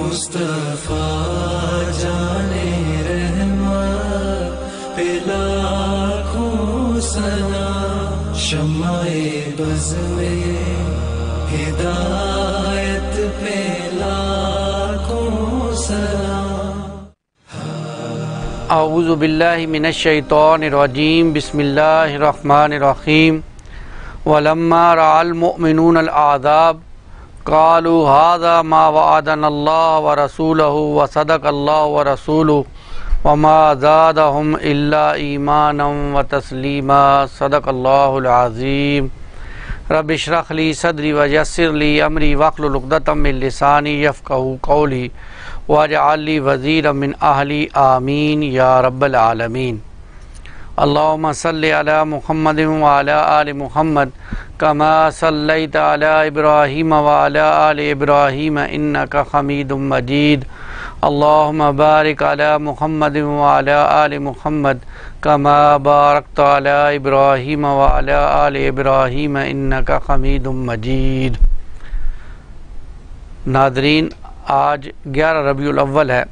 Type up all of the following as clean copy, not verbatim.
مصطفیٰ جانے رحمت پہ لاکھوں سلام، شمع بز میں ہدایت پہ لاکھوں سلام۔ اعوذ باللہ من الشیطان الرجیم، بسم اللہ الرحمن الرحیم۔ ولما رأى المؤمنون العذاب قالوا هذا ما وعدنا الله ورسوله وصدق الله ورسوله وما زادهم إلا إيمانا وتسليما، صدق الله العظيم۔ رب اشرح لي صدري ويسر لي أمري واحلل عقدة من لساني يفقهوا قولي واجعل لي وزيرا من أهلي، آمين يا رب العالمين۔ اللهم صل على محمد وعلى آل محمد كما صليت على إبراهيم وعلى آل إبراهيم إنك حميد مجيد۔ اللهم بارك على محمد وعلى آل محمد كما باركت على إبراهيم وعلى آل إبراهيم إنك حميد مجيد۔ ناظرین، آج 11 ربیع الاول ہے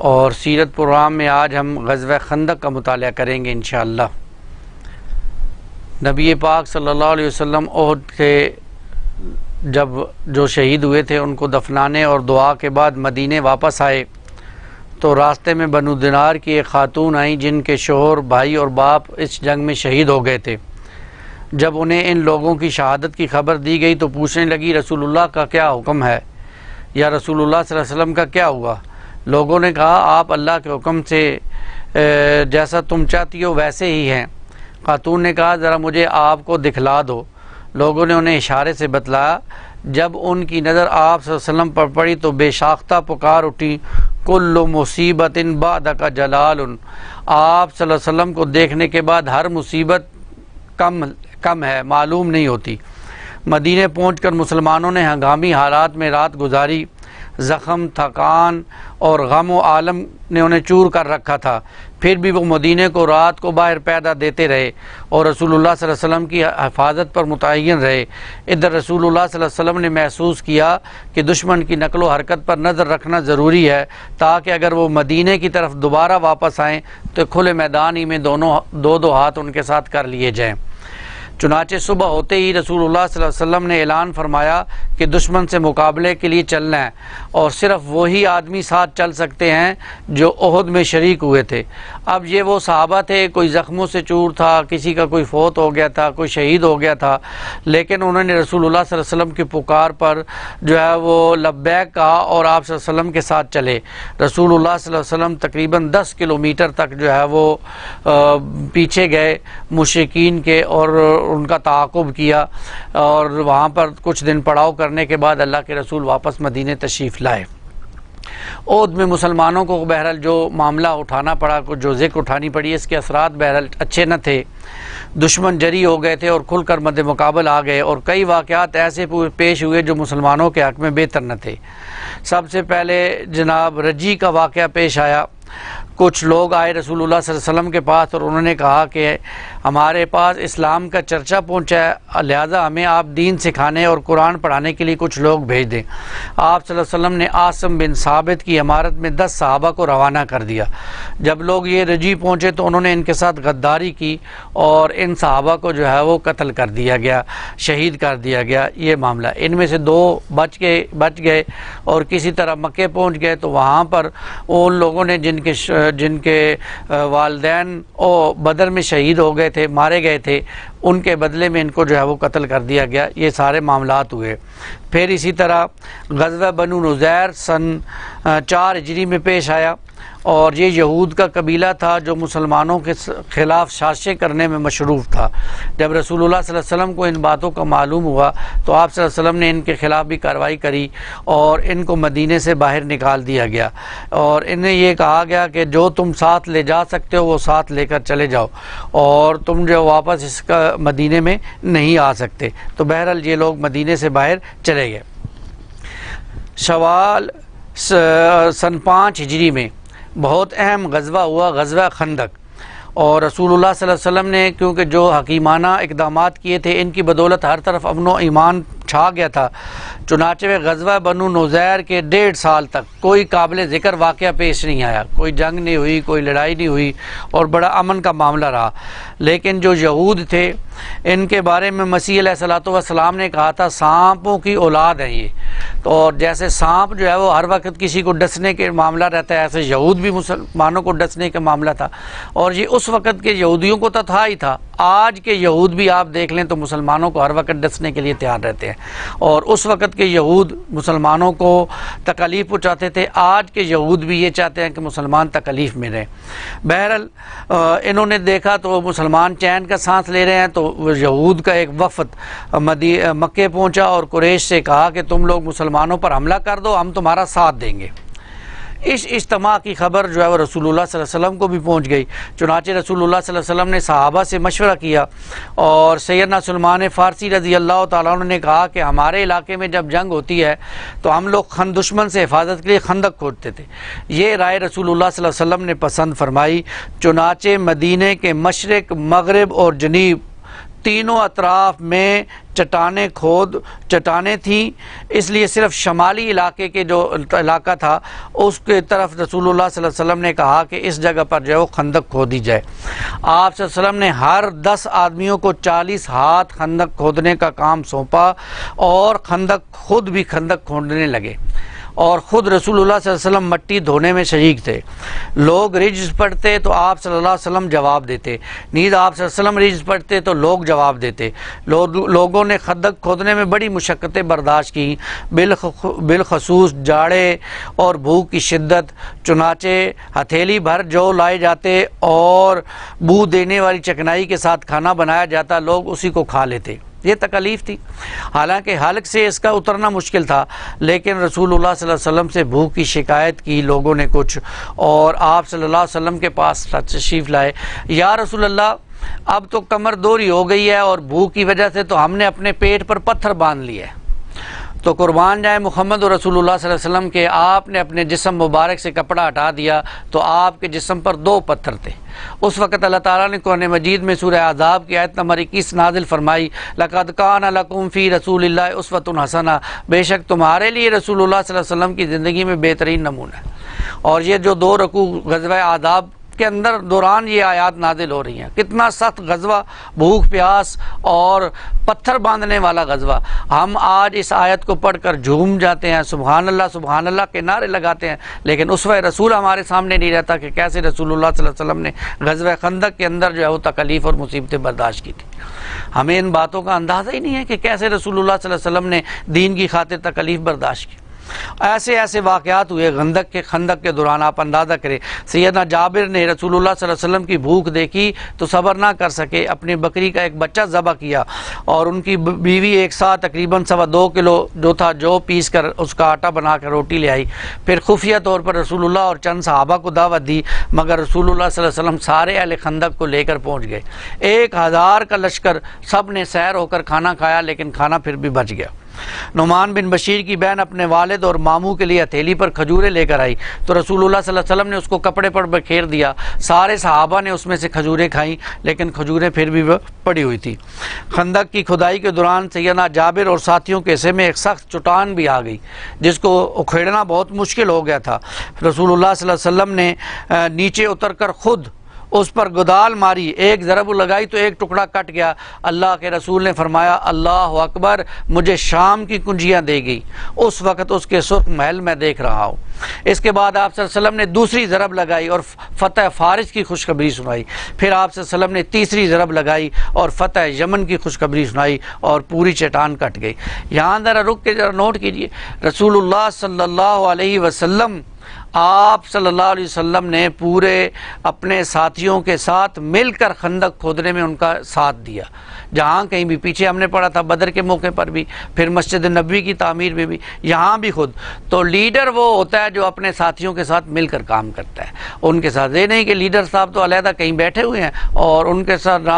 اور سیرت پروگرام میں آج ہم غزوہ خندق کا مطالعہ کریں گے انشاءاللہ۔ نبی پاک صلی اللہ علیہ وسلم احد کے جب جو شہید ہوئے تھے ان کو دفنانے اور دعا کے بعد مدینے واپس آئے تو راستے میں بنو دینار کی ایک خاتون آئیں جن کے شوہر، بھائی اور باپ اس جنگ میں شہید ہو گئے تھے۔ جب انہیں ان لوگوں کی شہادت کی خبر دی گئی تو پوچھنے لگی رسول اللہ کا کیا حکم ہے، یا رسول اللہ صلی اللہ علیہ وسلم کا کیا ہوا؟ لوگوں نے کہا آپ اللہ کے حکم سے جیسا تم چاہتی ہو ویسے ہی ہیں۔ خاتون نے کہا ذرا مجھے آپ کو دکھلا دو۔ لوگوں نے انہیں اشارے سے بتلایا۔ جب ان کی نظر آپ صلی اللہ علیہ وسلم پر پڑی تو بے ساختہ پکار اٹھی، کل مصیبت بعدک جلال۔ آپ صلی اللہ علیہ وسلم کو دیکھنے کے بعد ہر مصیبت کم ہے، معلوم نہیں ہوتی۔ مدینے پہنچ کر مسلمانوں نے ہنگامی حالات میں رات گزاری۔ زخم، تھکان اور غم و عالم نے انہیں چور کر رکھا تھا، پھر بھی وہ مدینے کو رات کو باہر پیدا دیتے رہے اور رسول اللہ صلی اللہ علیہ وسلم کی حفاظت پر متعین رہے۔ ادھر رسول اللہ صلی اللہ علیہ وسلم نے محسوس کیا کہ دشمن کی نقل و حرکت پر نظر رکھنا ضروری ہے تاکہ اگر وہ مدینے کی طرف دوبارہ واپس آئیں تو کھلے میدان ہی میں دو ہاتھ ان کے ساتھ کر لیے جائیں۔ چنانچہ صبح ہوتے ہی رسول اللہ صلی اللہ علیہ وسلم نے اعلان فرمایا کہ دشمن سے مقابلے کے لیے چلنا ہے اور صرف وہی آدمی ساتھ چل سکتے ہیں جو احد میں شریک ہوئے تھے۔ اب یہ وہ صحابہ تھے، کوئی زخموں سے چور تھا، کسی کا کوئی فوت ہو گیا تھا، کوئی شہید ہو گیا تھا، لیکن انہوں نے رسول اللہ صلی اللہ علیہ وسلم کی پکار پر جو ہے وہ لبیک کہا اور آپ صلی اللہ علیہ وسلم کے ساتھ چلے۔ رسول اللہ صلی اللہ علیہ وسلم تقریباً 10 کلومیٹر تک جو ہے وہ پیچھے گئے مشرکین کے اور ان کا تعاقب کیا، اور وہاں پر کچھ دن پڑاؤ کرنے کے بعد اللہ کے رسول واپس مدینے تشریف لائے۔ احد میں مسلمانوں کو بہرحال جو معاملہ اٹھانا پڑا، جو ذکر اٹھانی پڑی، اس کے اثرات بہرحال اچھے نہ تھے۔ دشمن جری ہو گئے تھے اور کھل کر مد مقابل آ گئے، اور کئی واقعات ایسے پیش ہوئے جو مسلمانوں کے حق میں بہتر نہ تھے۔ سب سے پہلے جناب رجی کا واقعہ پیش آیا۔ کچھ لوگ آئے رسول اللہ صلی اللہ علیہ وسلم کے پاس اور انہوں نے کہا کہ ہمارے پاس اسلام کا چرچا پہنچا ہے، لہذا ہمیں آپ دین سکھانے اور قرآن پڑھانے کے لیے کچھ لوگ بھیج دیں۔ آپ صلی اللہ علیہ وسلم نے عاصم بن ثابت کی امارت میں 10 صحابہ کو روانہ کر دیا۔ جب لوگ یہ رجی پہنچے تو انہوں نے ان کے ساتھ غداری کی اور ان صحابہ کو جو ہے وہ قتل کر دیا گیا، شہید کر دیا گیا۔ یہ معاملہ، ان میں سے 2 بچ گئے اور کسی طرح مکے پہنچ گئے تو وہاں پر ان لوگوں نے جن کے والدین بدر میں شہید ہو گئے تھے، مارے گئے تھے، ان کے بدلے میں ان کو جو ہے وہ قتل کر دیا گیا۔ یہ سارے معاملات ہوئے۔ پھر اسی طرح غزوہ بنو نذیر سن 4 ہجری میں پیش آیا، اور یہ یہود کا قبیلہ تھا جو مسلمانوں کے خلاف سازشیں کرنے میں مشروف تھا۔ جب رسول اللہ صلی اللہ علیہ وسلم کو ان باتوں کا معلوم ہوا تو آپ صلی اللہ علیہ وسلم نے ان کے خلاف بھی کارروائی کری اور ان کو مدینے سے باہر نکال دیا گیا، اور انہیں یہ کہا گیا کہ جو تم ساتھ لے جا سکتے ہو وہ ساتھ لے کر چلے جاؤ، اور تم جو واپس اس کا مدینے میں نہیں آ سکتے۔ تو بہرحال یہ لوگ مدینے سے باہر چلے گئے۔ شوال سن 5 ہجری میں بہت اہم غزوہ ہوا، غزوہ خندق، اور رسول اللہ صلی اللہ علیہ وسلم نے کیونکہ جو حکیمانہ اقدامات کیے تھے ان کی بدولت ہر طرف امن و ایمان چھا گیا تھا۔ چنانچہ غزوہ بنو نذیر کے 1.5 سال تک کوئی قابل ذکر واقعہ پیش نہیں آیا، کوئی جنگ نہیں ہوئی، کوئی لڑائی نہیں ہوئی اور بڑا امن کا معاملہ رہا۔ لیکن جو یہود تھے ان کے بارے میں مسیح علیہ السلام نے کہا تھا سانپوں کی اولاد ہیں یہ، تو اور جیسے سانپ جو ہے وہ ہر وقت کسی کو ڈسنے کے معاملہ رہتا ہے، ایسے یہود بھی مسلمانوں کو ڈسنے کا معاملہ تھا، اور یہ اس وقت کے یہودیوں کو تو تھا ہی تھا۔ آج کے یہود بھی آپ دیکھ لیں تو مسلمانوں کو ہر وقت ڈسنے کے لیے تیار رہتے ہیں، اور اس وقت کے یہود مسلمانوں کو تکلیف پہنچاتے تھے، آج کے یہود بھی یہ چاہتے ہیں کہ مسلمان تکلیف میں رہیں۔ بہرحال انہوں نے دیکھا تو مسلمان چین کا سانس لے رہے ہیں، تو یہود کا ایک وفد مکے پہنچا اور قریش سے کہا کہ تم لوگ مسلمانوں پر حملہ کر دو، ہم تمہارا ساتھ دیں گے۔ اس اجتماع کی خبر جو ہے وہ رسول اللہ صلی اللہ علیہ وسلم کو بھی پہنچ گئی۔ چنانچہ رسول اللہ صلی اللہ علیہ وسلم نے صحابہ سے مشورہ کیا اور سیدنا سلمان فارسی رضی اللہ تعالیٰ عنہ نے کہا کہ ہمارے علاقے میں جب جنگ ہوتی ہے تو ہم لوگ دشمن سے حفاظت کے لیے خندق کھودتے تھے۔ یہ رائے رسول اللہ صلی اللہ علیہ وسلم نے پسند فرمائی۔ چنانچہ مدینے کے مشرق، مغرب اور جنوب تینوں اطراف میں چٹانیں تھیں، اس لیے صرف شمالی علاقے کے جو علاقہ تھا اس کے طرف رسول اللہ صلی اللہ علیہ وسلم نے کہا کہ اس جگہ پر جو ہے وہ خندق کھودی جائے۔ آپ صلی اللہ علیہ وسلم نے ہر 10 آدمیوں کو 40 ہاتھ خندق کھودنے کا کام سونپا اور خود بھی خندق کھودنے لگے، اور خود رسول اللہ صلی اللہ علیہ وسلم مٹی دھونے میں شریک تھے۔ لوگ رجز پڑھتے تو آپ صلی اللہ علیہ وسلم جواب دیتے، نیز آپ صلی اللہ علیہ وسلم رجز پڑھتے تو لوگ جواب دیتے۔ لوگوں نے خندق کھودنے میں بڑی مشقتیں برداشت کی، بالخصوص جاڑے اور بھوک کی شدت۔ چنانچہ ہتھیلی بھر جو لائے جاتے اور بو دینے والی چکنائی کے ساتھ کھانا بنایا جاتا، لوگ اسی کو کھا لیتے۔ یہ تکلیف تھی، حالانکہ حلق سے اس کا اترنا مشکل تھا، لیکن رسول اللہ صلی اللہ علیہ وسلم سے بھوک کی شکایت کی لوگوں نے کچھ، اور آپ صلی اللہ علیہ وسلم کے پاس تشریف لائے۔ یا رسول اللہ، اب تو کمر دوری ہو گئی ہے اور بھوک کی وجہ سے تو ہم نے اپنے پیٹ پر پتھر باندھ لیے۔ تو قربان جائے محمد و رسول اللہ صلی اللہ علیہ وسلم کے، آپ نے اپنے جسم مبارک سے کپڑا ہٹا دیا تو آپ کے جسم پر 2 پتھر تھے۔ اس وقت اللہ تعالیٰ نے قرآن مجید میں سورہ احزاب کی آیت نمبر 21 نازل فرمائی، لَقَدْ كَانَ لَكُمْ فِي رَسُولِ اللَّهِ أُسْوَةٌ حَسَنَةٌ، بے شک تمہارے لیے رسول اللہ صلی اللہ علیہ وسلم کی زندگی میں بہترین نمونہ ہے۔ اور یہ جو 2 رکوع غزوہ احزاب کے اندر دوران یہ آیات نازل ہو رہی ہیں، کتنا سخت غزوہ، بھوک پیاس اور پتھر باندھنے والا غزوہ۔ ہم آج اس آیت کو پڑھ کر جھوم جاتے ہیں، سبحان اللہ کے نعرے لگاتے ہیں، لیکن اسوہ رسول ہمارے سامنے نہیں رہتا کہ کیسے رسول اللہ صلی اللہ علیہ وسلم نے غزوہ خندق کے اندر جو ہے وہ تکلیف اور مصیبتیں برداشت کی تھی۔ ہمیں ان باتوں کا اندازہ ہی نہیں ہے کہ کیسے رسول اللہ صلی اللہ علیہ وسلم نے دین کی خاطر تکلیف برداشت کی۔ ایسے واقعات ہوئے خندق کے دوران، آپ اندازہ کریں۔ سیدنا جابر نے رسول اللہ صلی اللہ علیہ وسلم کی بھوک دیکھی تو صبر نہ کر سکے، اپنی بکری کا ایک بچہ ذبح کیا، اور ان کی بیوی ایک ساتھ تقریباً 2.25 کلو جو پیس کر اس کا آٹا بنا کر روٹی لے آئی۔ پھر خفیہ طور پر رسول اللہ اور چند صحابہ کو دعوت دی، مگر رسول اللہ صلی اللہ علیہ وسلم سارے اہل خندق کو لے کر پہنچ گئے۔ 1000 کا لشکر، سب نے سیر ہو کر کھانا کھایا، لیکن کھانا پھر بھی بچ گیا۔ نعمان بن بشیر کی بہن اپنے والد اور ماموں کے لیے ہتھیلی پر کھجوریں لے کر آئی تو رسول اللہ صلی اللہ علیہ وسلم نے اس کو کپڑے پر بکھیر دیا۔ سارے صحابہ نے اس میں سے کھجوریں کھائیں، لیکن کھجوریں پھر بھی پڑی ہوئی تھی۔ خندق کی کھدائی کے دوران سیدنا جابر اور ساتھیوں کے حصے میں ایک سخت چٹان بھی آ گئی جس کو اکھیڑنا بہت مشکل ہو گیا تھا۔ رسول اللہ صلی اللہ علیہ وسلم نے نیچے اتر کر خود اس پر گدال ماری، ایک ضرب لگائی تو ایک ٹکڑا کٹ گیا۔ اللہ کے رسول نے فرمایا، اللہ اکبر، مجھے شام کی کنجیاں دے گئی، اس وقت اس کے سرخ محل میں دیکھ رہا ہوں۔ اس کے بعد آپ صلی اللہ علیہ وسلم نے دوسری ضرب لگائی اور فتح فارس کی خوشخبری سنائی۔ پھر آپ صلی اللہ علیہ وسلم نے تیسری ضرب لگائی اور فتح یمن کی خوشخبری سنائی اور پوری چٹان کٹ گئی۔ یہاں ذرا رک کے ذرا نوٹ کیجئے، رسول اللہ صلی اللہ علیہ وسلم، آپ صلی اللہ علیہ وسلم نے پورے اپنے ساتھیوں کے ساتھ مل کر خندق کھودنے میں ان کا ساتھ دیا، جہاں کہیں بھی پیچھے ہم نے پڑھا تھا بدر کے موقع پر بھی، پھر مسجد نبوی کی تعمیر میں بھی، یہاں بھی خود۔ تو لیڈر وہ ہوتا ہے جو اپنے ساتھیوں کے ساتھ مل کر کام کرتا ہے، ان کے ساتھ یہ نہیں کہ لیڈر صاحب تو علیحدہ کہیں بیٹھے ہوئے ہیں اور ان کے ساتھ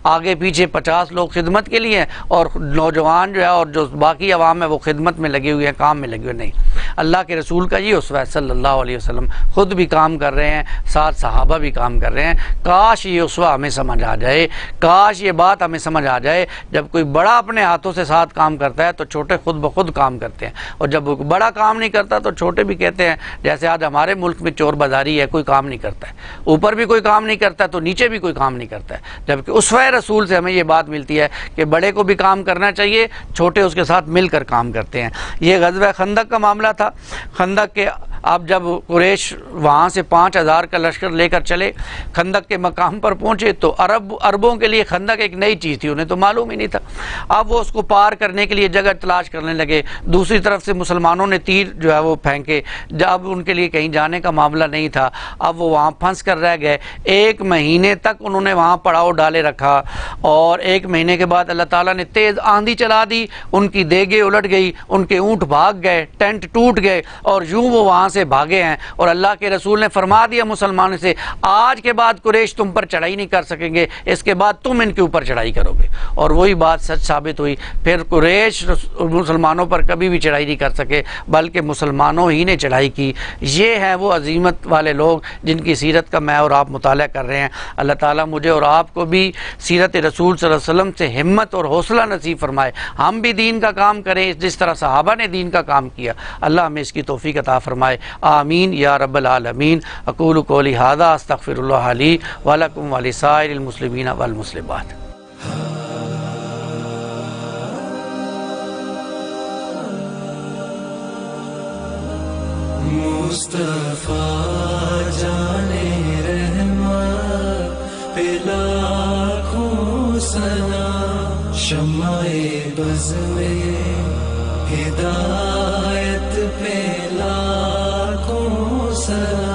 آگے پیچھے 50 لوگ خدمت کے لیے ہیں اور نوجوان جو ہے اور جو باقی عوام ہے وہ خدمت میں لگے ہوئے ہیں، کام میں لگے ہوئے، نہیں۔ اللہ کے رسول کا یہ اسوہ ہے صلی اللہ اللہ علیہ وسلم خود بھی کام کر رہے ہیں، ساتھ صحابہ بھی کام کر رہے ہیں۔ کاش یہ اسوہ ہمیں سمجھ آ جائے، کاش یہ بات ہمیں سمجھ آ جائے، جب کوئی بڑا اپنے ہاتھوں سے ساتھ کام کرتا ہے تو چھوٹے خود بخود کام کرتے ہیں، اور جب بڑا کام نہیں کرتا تو چھوٹے بھی کہتے ہیں، جیسے آج ہمارے ملک میں چور بازاری ہے، کوئی کام نہیں کرتا ہے، اوپر بھی کوئی کام نہیں کرتا تو نیچے بھی کوئی کام نہیں کرتا ہے، جبکہ اسوہ رسول سے ہمیں یہ بات ملتی ہے کہ بڑے کو بھی کام کرنا چاہیے، چھوٹے اس کے ساتھ مل کر کام کرتے ہیں۔ یہ غزوہ خندق کا معاملہ تھا۔ خندق کے اب جب قریش وہاں سے 5000 کا لشکر لے کر چلے، خندق کے مقام پر پہنچے تو عربوں کے لیے خندق ایک نئی چیز تھی، انہیں تو معلوم ہی نہیں تھا۔ اب وہ اس کو پار کرنے کے لیے جگہ تلاش کرنے لگے، دوسری طرف سے مسلمانوں نے تیر جو ہے وہ پھینکے، جب ان کے لیے کہیں جانے کا معاملہ نہیں تھا، اب وہ وہاں پھنس کر رہ گئے۔ 1 مہینے تک انہوں نے وہاں پڑاؤ ڈالے رکھا، اور 1 مہینے کے بعد اللہ تعالیٰ نے تیز آندھی چلا دی، ان کی دیگیں الٹ گئی، ان کے اونٹ بھاگ گئے، ٹینٹ ٹوٹ گئے، اور یوں وہ وہاں سے بھاگے ہیں۔ اور اللہ کے رسول نے فرما دیا مسلمانوں سے، آج کے بعد قریش تم پر چڑھائی نہیں کر سکیں گے، اس کے بعد تم ان کے اوپر چڑھائی کرو گے، اور وہی بات سچ ثابت ہوئی۔ پھر قریش مسلمانوں پر کبھی بھی چڑھائی نہیں کر سکے، بلکہ مسلمانوں ہی نے چڑھائی کی۔ یہ ہیں وہ عظیمت والے لوگ جن کی سیرت کا میں اور آپ مطالعہ کر رہے ہیں۔ اللہ تعالیٰ مجھے اور آپ کو بھی سیرت رسول صلی اللہ علیہ وسلم سے ہمت اور حوصلہ نصیب فرمائے، ہم بھی دین کا کام کریں جس طرح صحابہ نے دین کا کام کیا۔ اللہ ہمیں اس کی توفیق عطا فرمائے، آمین یا رب العالمین۔ اقول قولی ھذا استغفر اللہ لی ولکم ولسائر المسلمین والمسلمات۔ مصطفیٰ جانے رحمت پہ لاکھوں سلام، شمع بز میں ہدایت پہ لاکھوں سلام۔